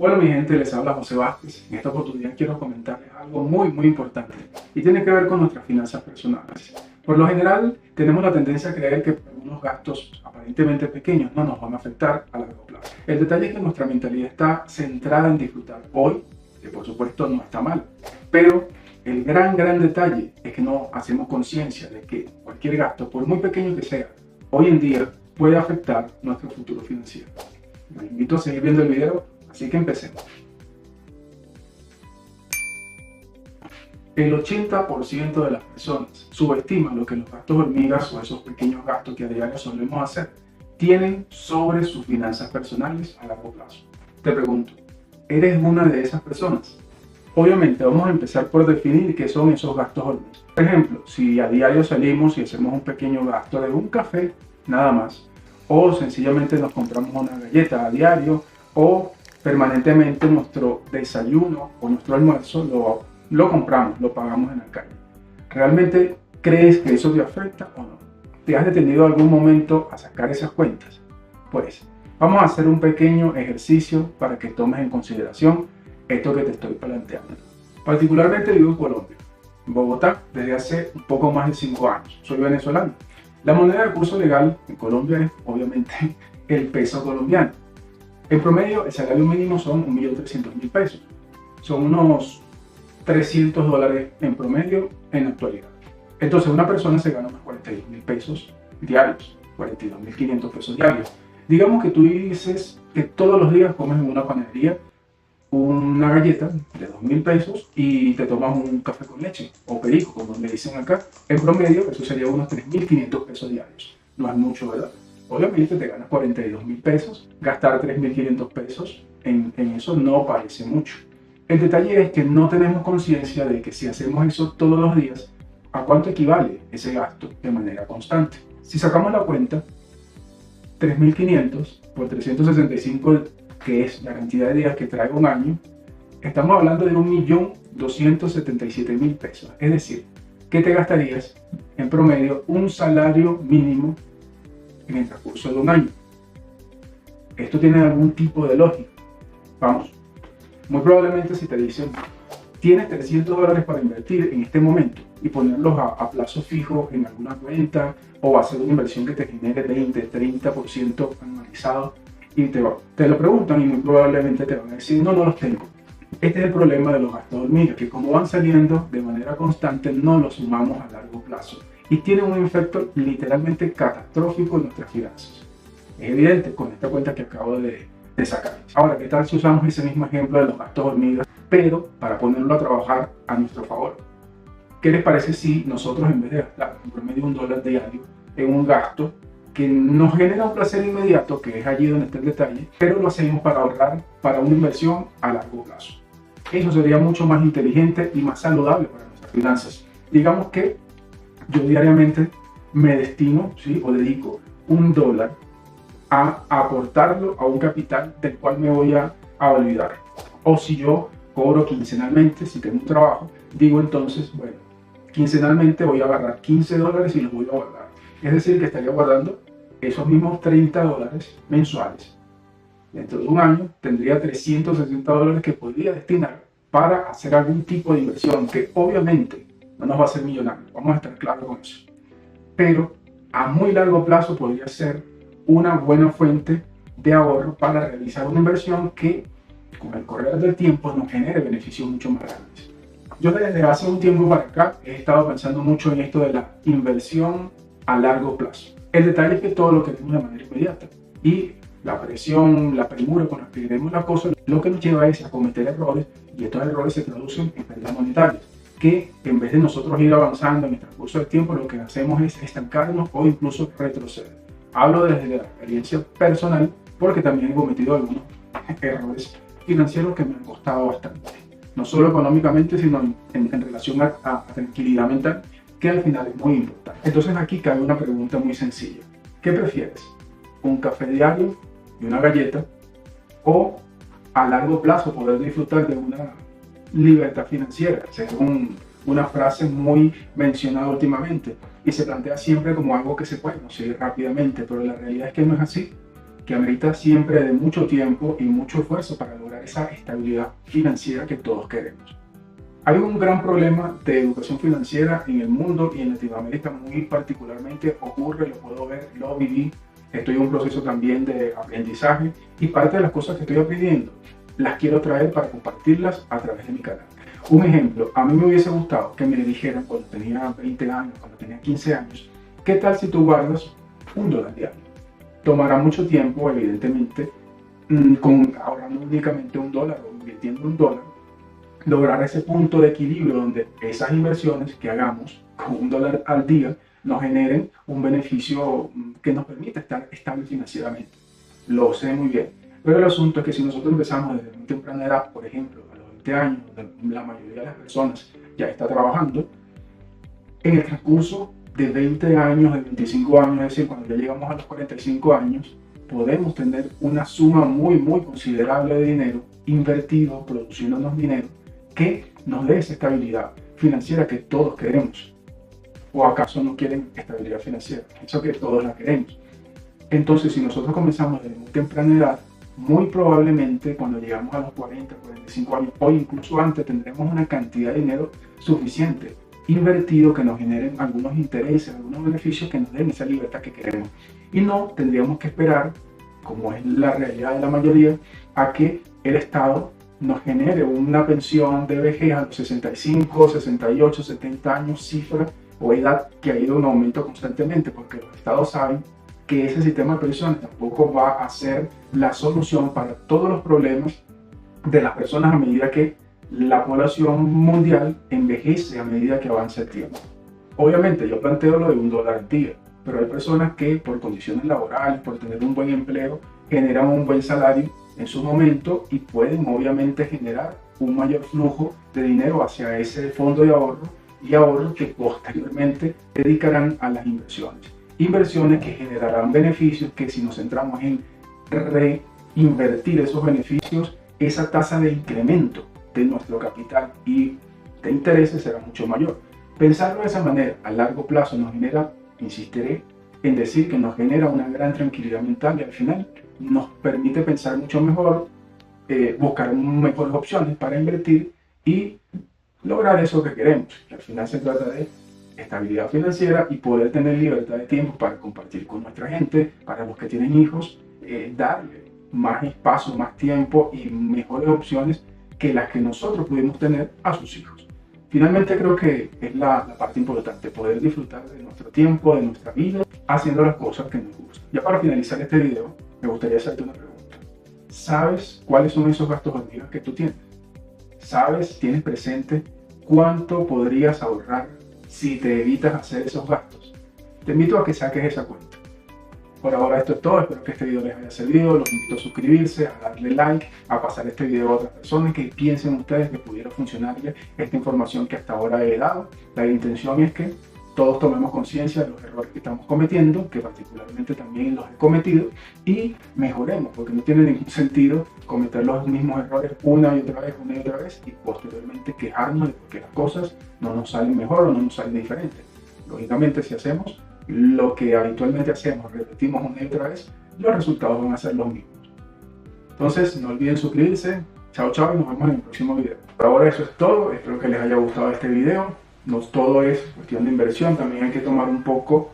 Hola mi gente, les habla José Vázquez. En esta oportunidad quiero comentarles algo muy importante y tiene que ver con nuestras finanzas personales. Por lo general tenemos la tendencia a creer que algunos gastos aparentemente pequeños no nos van a afectar a largo plazo. El detalle es que nuestra mentalidad está centrada en disfrutar hoy, que por supuesto no está mal, pero el gran detalle es que no hacemos conciencia de que cualquier gasto, por muy pequeño que sea, hoy en día puede afectar nuestro futuro financiero. Les invito a seguir viendo el video, así que empecemos. El 80% de las personas subestiman lo que los gastos hormigas o esos pequeños gastos que a diario solemos hacer tienen sobre sus finanzas personales a largo plazo. Te pregunto, ¿eres una de esas personas? Obviamente vamos a empezar por definir qué son esos gastos hormigas. Por ejemplo, si a diario salimos y hacemos un pequeño gasto de un café, nada más, o sencillamente nos compramos una galleta a diario, o permanentemente nuestro desayuno o nuestro almuerzo lo compramos, lo pagamos en la calle. ¿Realmente crees que eso te afecta o no? ¿Te has detenido algún momento a sacar esas cuentas? Pues vamos a hacer un pequeño ejercicio para que tomes en consideración esto que te estoy planteando. Particularmente vivo en Colombia, en Bogotá, desde hace un poco más de 5 años. Soy venezolano. La moneda de curso legal en Colombia es obviamente el peso colombiano. En promedio, el salario mínimo son 1.300.000 pesos. Son unos $300 en promedio en la actualidad. Entonces, una persona se gana unos 42.000 pesos diarios, 42.500 pesos diarios. Digamos que tú dices que todos los días comes en una panadería una galleta de 2.000 pesos y te tomas un café con leche o perico, como le dicen acá. En promedio, eso sería unos 3.500 pesos diarios. No es mucho, ¿verdad? Obviamente te ganas 42.000 pesos, gastar 3.500 pesos en eso no parece mucho. El detalle es que no tenemos conciencia de que si hacemos eso todos los días, ¿a cuánto equivale ese gasto de manera constante? Si sacamos la cuenta, 3.500 por 365, que es la cantidad de días que trae un año, estamos hablando de 1.277.000 pesos. Es decir, ¿qué te gastarías en promedio un salario mínimo en el transcurso de un año? ¿Esto tiene algún tipo de lógica? Vamos, muy probablemente si te dicen, tienes $300 para invertir en este momento y ponerlos a plazo fijo en alguna cuenta o hacer una inversión que te genere 20-30% anualizado, y te lo preguntan y muy probablemente te van a decir, no los tengo. Este es el problema de los gastos hormiga, que como van saliendo de manera constante no los sumamos a largo plazo y tienen un efecto literalmente catastrófico en nuestras finanzas. Es evidente con esta cuenta que acabo de sacar. Ahora, ¿qué tal si usamos ese mismo ejemplo de los gastos hormigas, pero para ponerlo a trabajar a nuestro favor? ¿Qué les parece si nosotros, en vez de gastar en promedio $1 diario en un gasto que nos genera un placer inmediato, que es allí donde está el detalle, pero lo hacemos para ahorrar para una inversión a largo plazo? Eso sería mucho más inteligente y más saludable para nuestras finanzas. Digamos que yo diariamente me destino, ¿sí?, o dedico $1 a aportarlo a un capital del cual me voy a olvidar. O si yo cobro quincenalmente, si tengo un trabajo, digo entonces, bueno, quincenalmente voy a agarrar $15 y los voy a guardar. Es decir, que estaría guardando esos mismos $30 mensuales. Dentro de un año tendría $360 que podría destinar para hacer algún tipo de inversión que obviamente no nos va a hacer millonarios, vamos a estar claros con eso. Pero a muy largo plazo podría ser una buena fuente de ahorro para realizar una inversión que con el correr del tiempo nos genere beneficios mucho más grandes. Yo desde hace un tiempo para acá he estado pensando mucho en esto de la inversión a largo plazo. El detalle es que todo lo queremos de manera inmediata y la presión, la premura con la que queremos la cosa, lo que nos lleva es a cometer errores, y estos errores se traducen en pérdidas monetarias, que en vez de nosotros ir avanzando en el transcurso del tiempo, lo que hacemos es estancarnos o incluso retroceder. Hablo desde la experiencia personal porque también he cometido algunos errores financieros que me han costado bastante, no solo económicamente, sino en relación a tranquilidad mental, que al final es muy importante. Entonces aquí cabe una pregunta muy sencilla. ¿Qué prefieres? ¿Un café diario y una galleta? ¿O a largo plazo poder disfrutar de una libertad financiera? Según una frase muy mencionada últimamente y se plantea siempre como algo que se puede conseguir rápidamente, pero la realidad es que no es así, que amerita siempre de mucho tiempo y mucho esfuerzo para lograr esa estabilidad financiera que todos queremos. Hay un gran problema de educación financiera en el mundo y en Latinoamérica muy particularmente ocurre, lo puedo ver, lo viví, estoy en un proceso también de aprendizaje y parte de las cosas que estoy aprendiendo las quiero traer para compartirlas a través de mi canal. Un ejemplo, a mí me hubiese gustado que me dijeran cuando tenía 20 años, cuando tenía 15 años, ¿qué tal si tú guardas $1 diario? Tomará mucho tiempo, evidentemente, ahorrando únicamente $1 o invirtiendo $1, lograr ese punto de equilibrio donde esas inversiones que hagamos con $1 al día nos generen un beneficio que nos permita estar estables financieramente. Lo sé muy bien. Pero el asunto es que si nosotros empezamos desde muy temprana edad, por ejemplo, a los 20 años, donde la mayoría de las personas ya está trabajando, en el transcurso de 20 años, de 25 años, es decir, cuando ya llegamos a los 45 años, podemos tener una suma muy considerable de dinero invertido, produciéndonos dinero, que nos dé esa estabilidad financiera que todos queremos. ¿O acaso no quieren estabilidad financiera? Pienso que todos la queremos. Entonces, si nosotros comenzamos desde muy temprana edad, muy probablemente cuando llegamos a los 40, 45 años o incluso antes tendremos una cantidad de dinero suficiente invertido que nos generen algunos intereses, algunos beneficios que nos den esa libertad que queremos. Y no tendríamos que esperar, como es la realidad de la mayoría, a que el Estado nos genere una pensión de vejez a los 65, 68, 70 años, cifra o edad que ha ido en aumento constantemente, porque los Estados saben que ese sistema de pensiones tampoco va a ser la solución para todos los problemas de las personas a medida que la población mundial envejece a medida que avanza el tiempo. Obviamente yo planteo lo de $1 al día, pero hay personas que por condiciones laborales, por tener un buen empleo, generan un buen salario en su momento y pueden obviamente generar un mayor flujo de dinero hacia ese fondo de ahorro que posteriormente dedicarán a las inversiones. Inversiones que generarán beneficios que si nos centramos en reinvertir esos beneficios, esa tasa de incremento de nuestro capital y de intereses será mucho mayor. Pensarlo de esa manera a largo plazo nos genera, insistiré en decir que nos genera una gran tranquilidad mental y al final nos permite pensar mucho mejor, buscar mejores opciones para invertir y lograr eso que queremos, que al final se trata de estabilidad financiera y poder tener libertad de tiempo para compartir con nuestra gente, para los que tienen hijos, darle más espacio, más tiempo y mejores opciones que las que nosotros pudimos tener a sus hijos. Finalmente creo que es la parte importante, poder disfrutar de nuestro tiempo, de nuestra vida, haciendo las cosas que nos gustan. Ya para finalizar este video, me gustaría hacerte una pregunta. ¿Sabes cuáles son esos gastos hormigas que tú tienes? ¿Sabes, tienes presente cuánto podrías ahorrar si te evitas hacer esos gastos? Te invito a que saques esa cuenta. Por ahora esto es todo, espero que este video les haya servido, los invito a suscribirse, a darle like, a pasar este video a otras personas que piensen ustedes que pudiera funcionarles esta información que hasta ahora he dado. La intención es que todos tomemos conciencia de los errores que estamos cometiendo, que particularmente también los he cometido, y mejoremos, porque no tiene ningún sentido cometer los mismos errores una y otra vez, y posteriormente quejarnos de que las cosas no nos salen mejor o no nos salen diferentes. Lógicamente, si hacemos lo que habitualmente hacemos, repetimos una y otra vez, los resultados van a ser los mismos. Entonces, no olviden suscribirse. Chao, chao, y nos vemos en el próximo video. Por ahora eso es todo, espero que les haya gustado este video. No todo es cuestión de inversión, también hay que tomar un poco